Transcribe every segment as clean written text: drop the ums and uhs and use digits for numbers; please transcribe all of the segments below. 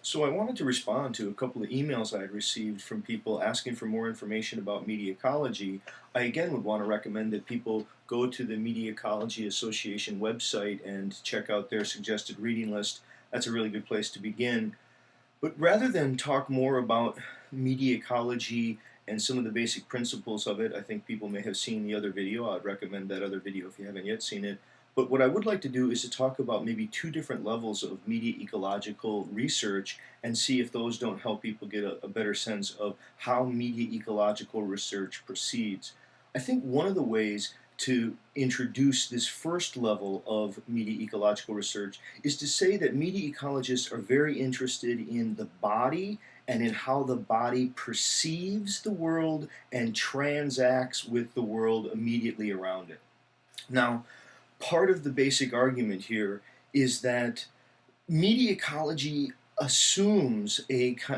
So I wanted to respond to a couple of emails I had received from people asking for more information about media ecology. I again would want to recommend that people go to the Media Ecology Association website and check out their suggested reading list. That's a really good place to begin. But rather than talk more about media ecology and some of the basic principles of it, I think people may have seen the other video. I'd recommend that other video if you haven't yet seen it. But what I would like to do is to talk about maybe two different levels of media ecological research and see if those don't help people get a better sense of how media ecological research proceeds. I think one of the ways to introduce this first level of media ecological research is to say that media ecologists are very interested in the body and in how the body perceives the world and transacts with the world immediately around it. Now, part of the basic argument here is that media ecology assumes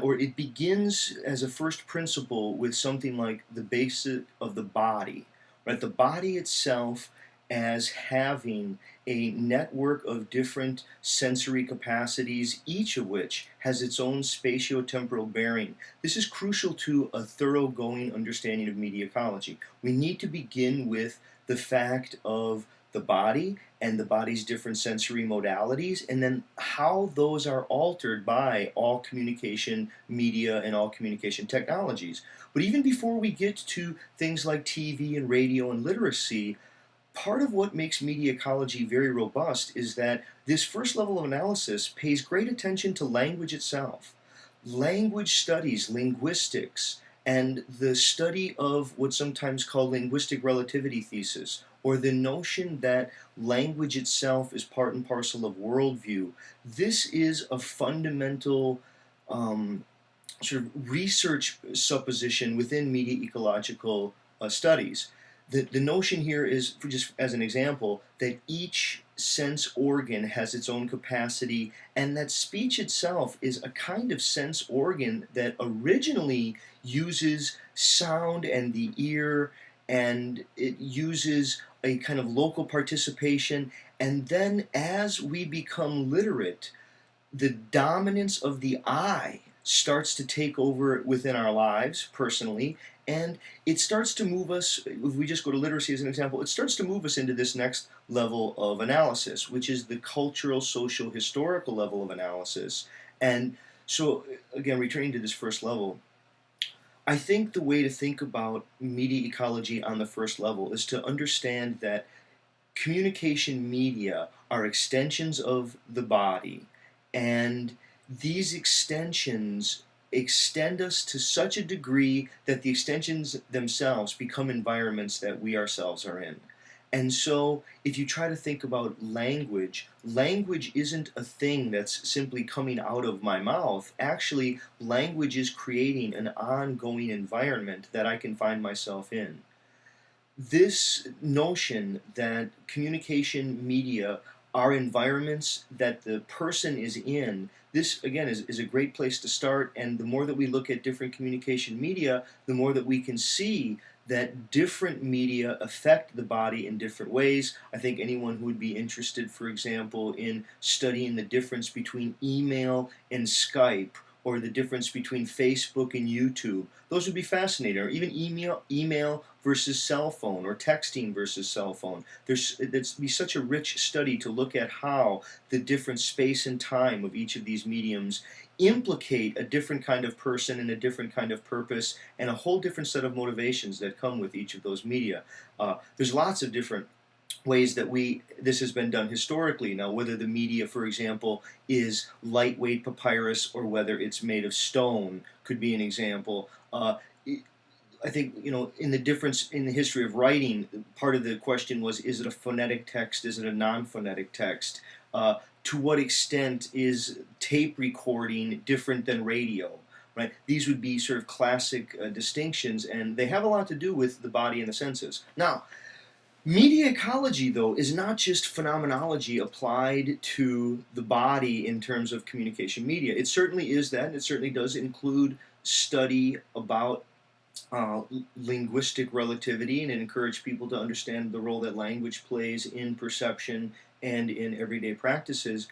or it begins as a first principle with something like the basic of the body, right? The body itself as having a network of different sensory capacities, each of which has its own spatiotemporal bearing. This is crucial to a thoroughgoing understanding of media ecology. We need to begin with the fact of the body and the body's different sensory modalities, and then how those are altered by all communication media and all communication technologies. But even before we get to things like TV and radio and literacy, part of what makes media ecology very robust is that this first level of analysis pays great attention to language itself. Language studies, linguistics, and the study of what's sometimes called linguistic relativity thesis, or the notion that language itself is part and parcel of worldview. This is a fundamental sort of research supposition within media ecological studies. The notion here is, for just as an example, that each sense organ has its own capacity, and that speech itself is a kind of sense organ that originally uses sound and the ear, and it uses a kind of local participation. And then as we become literate, the dominance of the I starts to take over within our lives personally, and it starts to move us. If we just go to literacy as an example, it starts to move us into this next level of analysis, which is the cultural, social, historical level of analysis. And so, again, returning to this first level, I think the way to think about media ecology on the first level is to understand that communication media are extensions of the body, and these extensions extend us to such a degree that the extensions themselves become environments that we ourselves are in. And so, if you try to think about language, language isn't a thing that's simply coming out of my mouth. Actually, language is creating an ongoing environment that I can find myself in. This notion that communication media are environments that the person is in, this again is a great place to start. And the more that we look at different communication media, the more that we can see that different media affect the body in different ways. I think anyone who would be interested, for example, in studying the difference between email and Skype, or the difference between Facebook and YouTube, those would be fascinating. Or even email versus cell phone, or texting versus cell phone. There'd be such a rich study to look at how the different space and time of each of these mediums implicate a different kind of person and a different kind of purpose and a whole different set of motivations that come with each of those media. There's lots of different ways that this has been done historically. Now, whether the media, for example, is lightweight papyrus or whether it's made of stone could be an example. I think, in the difference in the history of writing, part of the question was, is it a phonetic text, is it a non-phonetic text? To what extent is tape recording different than radio? Right? These would be sort of classic distinctions, and they have a lot to do with the body and the senses. Now, media ecology, though, is not just phenomenology applied to the body in terms of communication media. It certainly is that, and it certainly does include study about linguistic relativity, and it encouraged people to understand the role that language plays in perception and in everyday practices.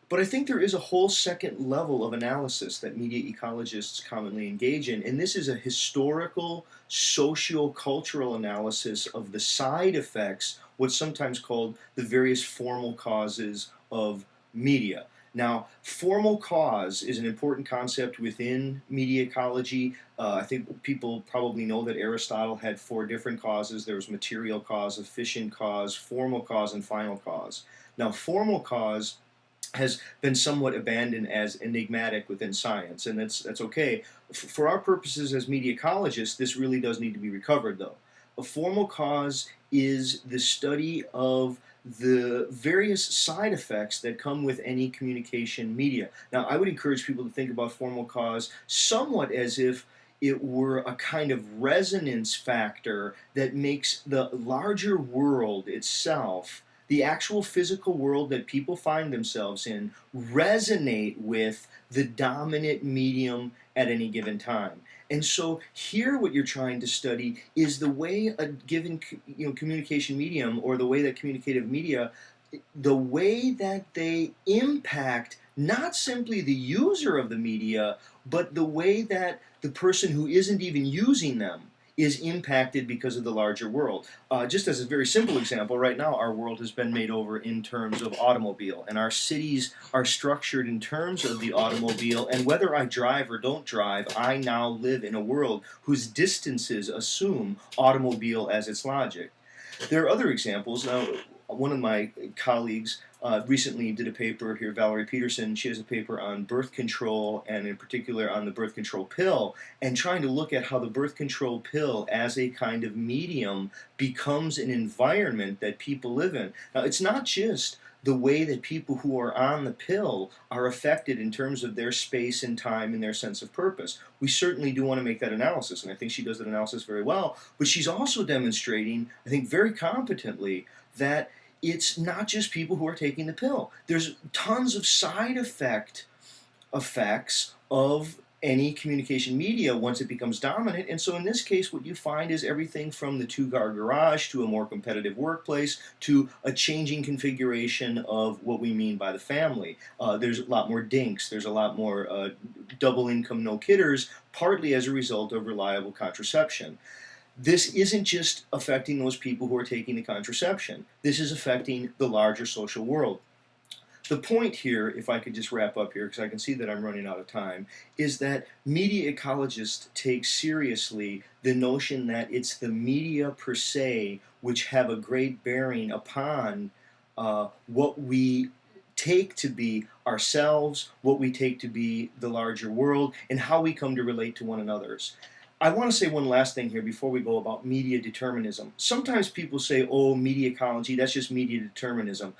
But I think there is a whole second level of analysis that media ecologists commonly engage in, and this is a historical, socio-cultural analysis of the side effects, what's sometimes called the various formal causes of media. Now, formal cause is an important concept within media ecology. I think people probably know that Aristotle had four different causes. There was material cause, efficient cause, formal cause, and final cause. Now, formal cause has been somewhat abandoned as enigmatic within science, and that's okay. For our purposes as media ecologists, this really does need to be recovered, though. A formal cause is the study of the various side effects that come with any communication media. Now, I would encourage people to think about formal cause somewhat as if it were a kind of resonance factor that makes the larger world itself, the actual physical world that people find themselves in, resonate with the dominant medium at any given time. And so here what you're trying to study is the way a given communication medium, or the way that communicative media, the way that they impact not simply the user of the media, but the way that the person who isn't even using them is impacted because of the larger world. Just as a very simple example, right now our world has been made over in terms of automobile, and our cities are structured in terms of the automobile, and whether I drive or don't drive, I now live in a world whose distances assume automobile as its logic. There are other examples. Now, one of my colleagues recently did a paper here, Valerie Peterson. She has a paper on birth control, and in particular on the birth control pill, and trying to look at how the birth control pill as a kind of medium becomes an environment that people live in. Now, it's not just the way that people who are on the pill are affected in terms of their space and time and their sense of purpose. We certainly do want to make that analysis, and I think she does that analysis very well, but she's also demonstrating, I think very competently, that it's not just people who are taking the pill. There's tons of side effects of any communication media once it becomes dominant. And so in this case, what you find is everything from the two-car garage to a more competitive workplace to a changing configuration of what we mean by the family. There's a lot more dinks. There's a lot more double income no-kidders, partly as a result of reliable contraception. This isn't just affecting those people who are taking the contraception. This is affecting the larger social world. The point here, if I could just wrap up here, because I can see that I'm running out of time, is that media ecologists take seriously the notion that it's the media per se which have a great bearing upon what we take to be ourselves, what we take to be the larger world, and how we come to relate to one another. I want to say one last thing here before we go about media determinism. Sometimes people say, oh, media ecology, that's just media determinism.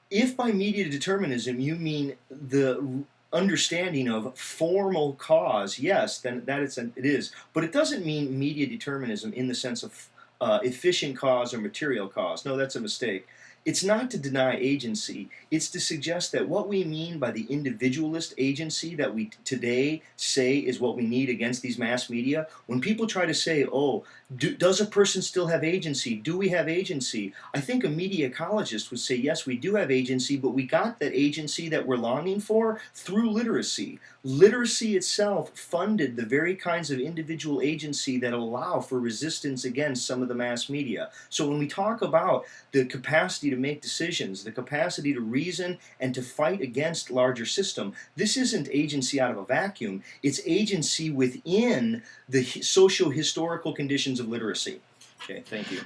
If by media determinism you mean the understanding of formal cause, yes, then it is. But it doesn't mean media determinism in the sense of efficient cause or material cause. No, that's a mistake. It's not to deny agency. It's to suggest that what we mean by the individualist agency that we today say is what we need against these mass media, when people try to say, oh, does a person still have agency? Do we have agency? I think a media ecologist would say, yes, we do have agency, but we got that agency that we're longing for through literacy. Literacy itself funded the very kinds of individual agency that allow for resistance against some of the mass media. So when we talk about the capacity to make decisions, the capacity to reason and to fight against larger system, this isn't agency out of a vacuum. It's agency within the socio-historical conditions of literacy. Okay, thank you.